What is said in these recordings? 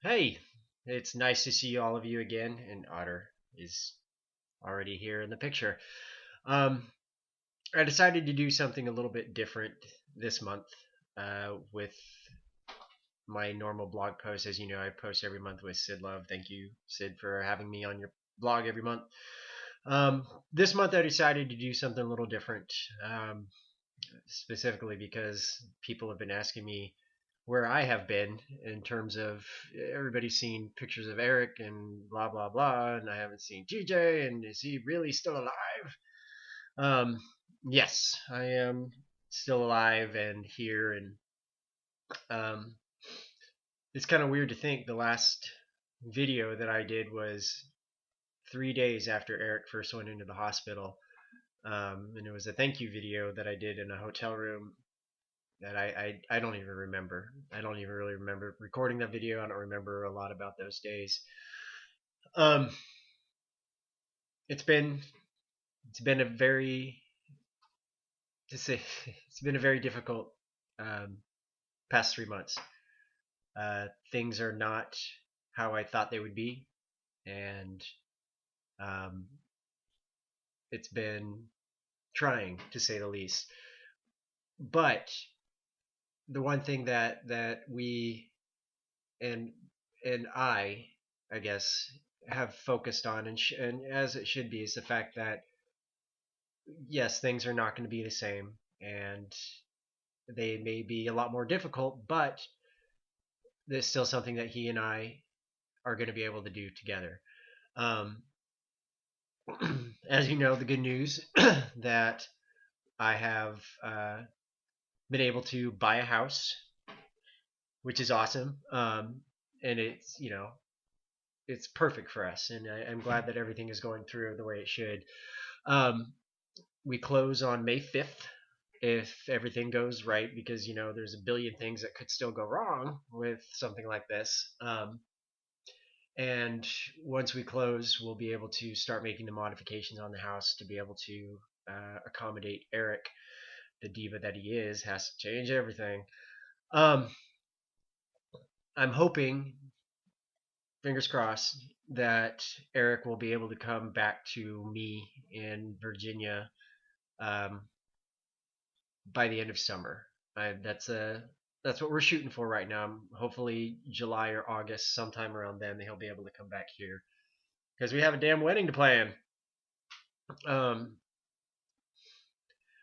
Hey, it's nice to see all of you again, and Otter is already here in the picture. Um, I decided to do something a little bit different this month with my normal blog post. As you know, I post every month with Sid Love. Thank you, Sid, for having me on your blog every month. This month, I decided to do something a little different, specifically because people have been asking me where I have been in terms of everybody's seen pictures of Eric and blah blah blah, and I haven't seen TJ, and is he really still alive? Um, yes, I am still alive and here, and um, it's kind of weird to think the last video that I did was 3 days after Eric first went into the hospital, and it was a thank you video that I did in a hotel room that I don't even remember. I don't even really remember recording that video. I don't remember a lot about those days. Um, it's been it's been a very to say it's been a very difficult um, past 3 months. Things are not how I thought they would be, and um, it's been trying to say the least. But the one thing that we and I guess, have focused on, and as it should be, is the fact that yes, things are not going to be the same, and they may be a lot more difficult, but there's still something that he and I are going to be able to do together. Um, as you know, the good news that I have been able to buy a house, which is awesome, and it's perfect for us, and I'm glad that everything is going through the way it should. Um, we close on May 5th if everything goes right, because there's a billion things that could still go wrong with something like this. And once we close, we'll be able to start making the modifications on the house to be able to accommodate Eric, the diva that he is, has to change everything. Um, I'm hoping, fingers crossed, that Eric will be able to come back to me in Virginia um, by the end of summer. That's what we're shooting for right now. Hopefully July or August, sometime around then, he'll be able to come back here because we have a damn wedding to plan. Um,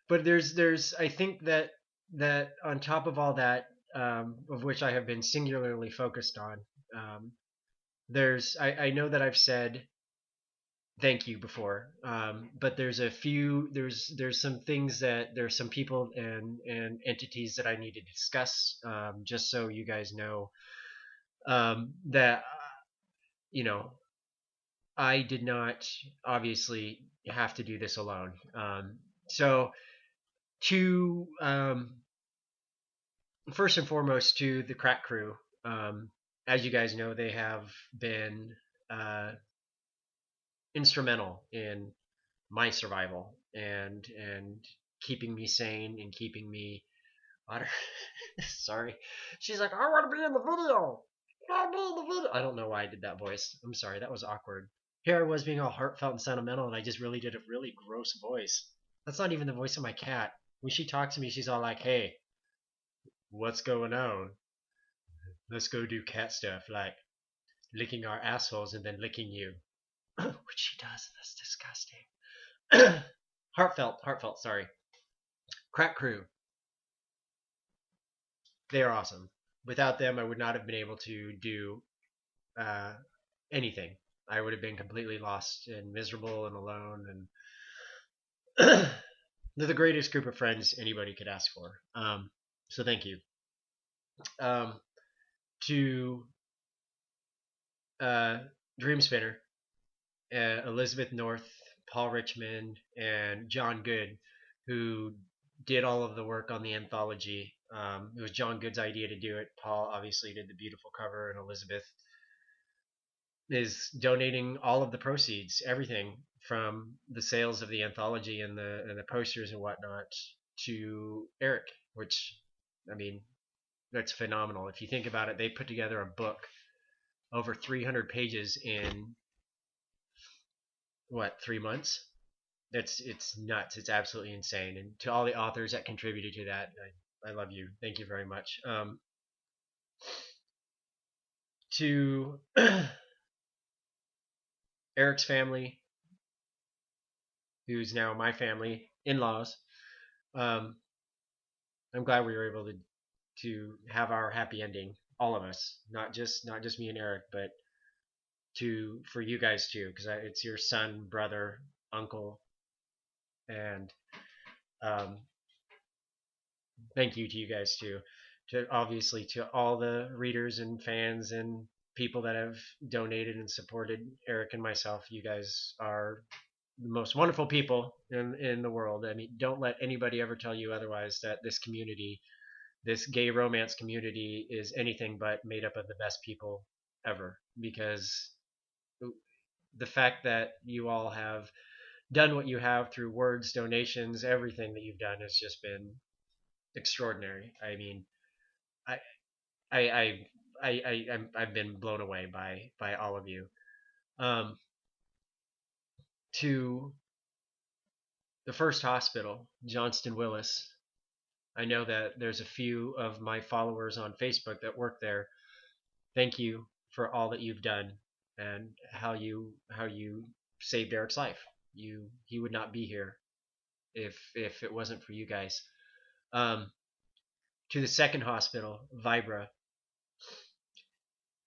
but there's I think that on top of all that, of which I have been singularly focused on, I know that I've said thank you before, but there's some things that there's some people and entities that I need to discuss, just so you guys know, that you know I did not obviously have to do this alone. So to first and foremost, to the crack crew, as you guys know, they have been uh, instrumental in my survival and keeping me sane and keeping me. Sorry, she's like, I want to be in the video. I want to be in the video. I don't know why I did that voice. I'm sorry, that was awkward. Here I was being all heartfelt and sentimental, and I just really did a really gross voice. That's not even the voice of my cat. When she talks to me, she's all like, "Hey, what's going on? Let's go do cat stuff, like licking our assholes and then licking you," which she does. That's disgusting. Heartfelt. Sorry. Crack crew. They are awesome. Without them, I would not have been able to do uh, anything. I would have been completely lost and miserable and alone. And they're the greatest group of friends anybody could ask for. So thank you. Um, to uh, Dream Spinner, Elizabeth North, Paul Richmond, and John Good, who did all of the work on the anthology. It was John Good's idea to do it. Paul obviously did the beautiful cover, and Elizabeth is donating all of the proceeds, everything from the sales of the anthology and the posters and whatnot, to Eric. Which, I mean, that's phenomenal. If you think about it, they put together a book over 300 pages in what, 3 months. It's nuts. It's absolutely insane. And to all the authors that contributed to that, I love you. Thank you very much. To Eric's family, who's now my family, in-laws. Um, I'm glad we were able to have our happy ending, all of us, not just me and Eric, but to for you guys too, because it's your son, brother, uncle, and um, thank you to you guys too. To obviously to all the readers and fans and people that have donated and supported Eric and myself. You guys are the most wonderful people in the world. I mean, don't let anybody ever tell you otherwise. That this community, this gay romance community, is anything but made up of the best people ever. Because the fact that you all have done what you have through words, donations, everything that you've done has just been extraordinary. I mean, I I I've been blown away by all of you. Um, to the first hospital, Johnston Willis. I know that there's a few of my followers on Facebook that work there. Thank you for all that you've done and how you saved Eric's life. He would not be here if it wasn't for you guys. Um, to the second hospital, Vibra.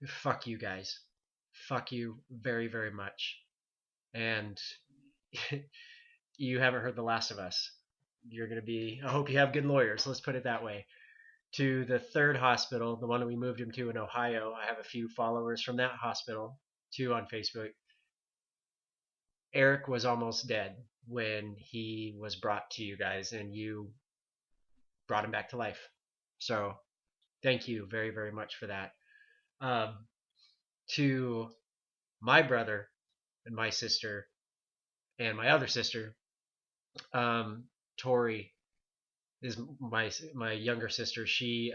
Fuck you guys. Fuck you very very much. And you haven't heard The Last of Us. You're gonna be. I hope you have good lawyers. Let's put it that way. To the third hospital, the one that we moved him to in Ohio. I have a few followers from that hospital too on Facebook. Eric was almost dead when he was brought to you guys, and you brought him back to life. So thank you very, very much for that. Um, to my brother and my sister and my other sister, Tori is my younger sister. She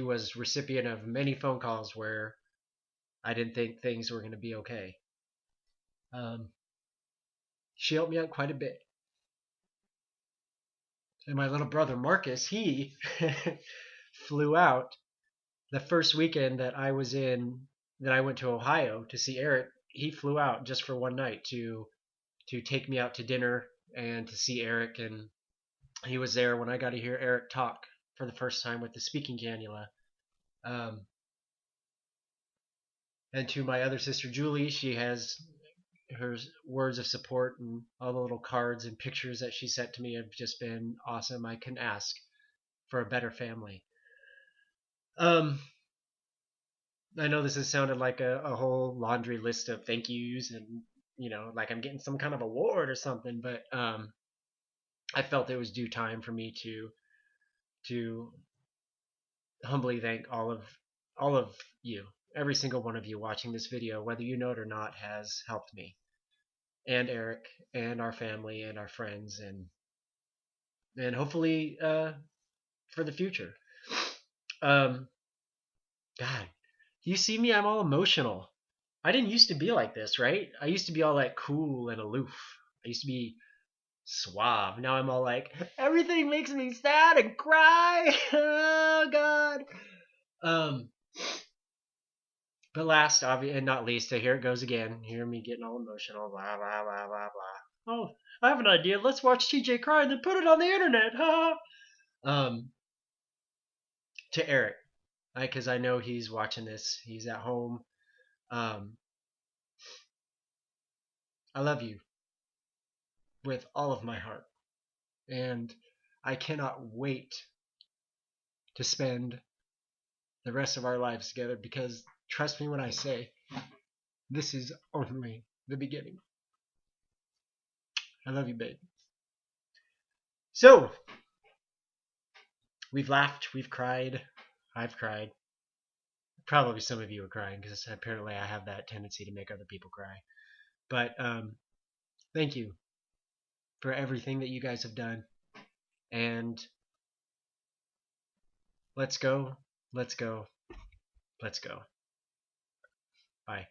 was recipient of many phone calls where I didn't think things were going to be okay. Um, she helped me out quite a bit. And my little brother Marcus, he flew out the first weekend that I went to Ohio to see Eric. He flew out just for one night to take me out to dinner and to see Eric, and he was there when I got to hear Eric talk for the first time with the speaking cannula. Um, and to my other sister Julie, she has her words of support, and all the little cards and pictures that she sent to me have just been awesome. I couldn't ask for a better family. Um, I know this has sounded like a whole laundry list of thank yous and like I'm getting some kind of award or something, but I felt it was due time for me to humbly thank all of you. Every single one of you watching this video, whether you know it or not, has helped me and Eric and our family and our friends, and hopefully for the future. Um, God, you see me, I'm all emotional. I didn't used to be like this, right? I used to be all like cool and aloof. I used to be suave. Now I'm all like, everything makes me sad and cry. Oh God. Um, but last, and not least, here it goes again. Hear me getting all emotional. Blah blah blah blah blah. Oh, I have an idea. Let's watch TJ cry and then put it on the internet. um, to Eric, because I know he's watching this. He's at home. Um, I love you with all of my heart, and I cannot wait to spend the rest of our lives together, because trust me when I say this is only the beginning. I love you, babe. So, we've laughed, we've cried, I've cried. Probably some of you are crying because apparently I have that tendency to make other people cry. But thank you for everything that you guys have done. And let's go Let's go. Let's go. Bye.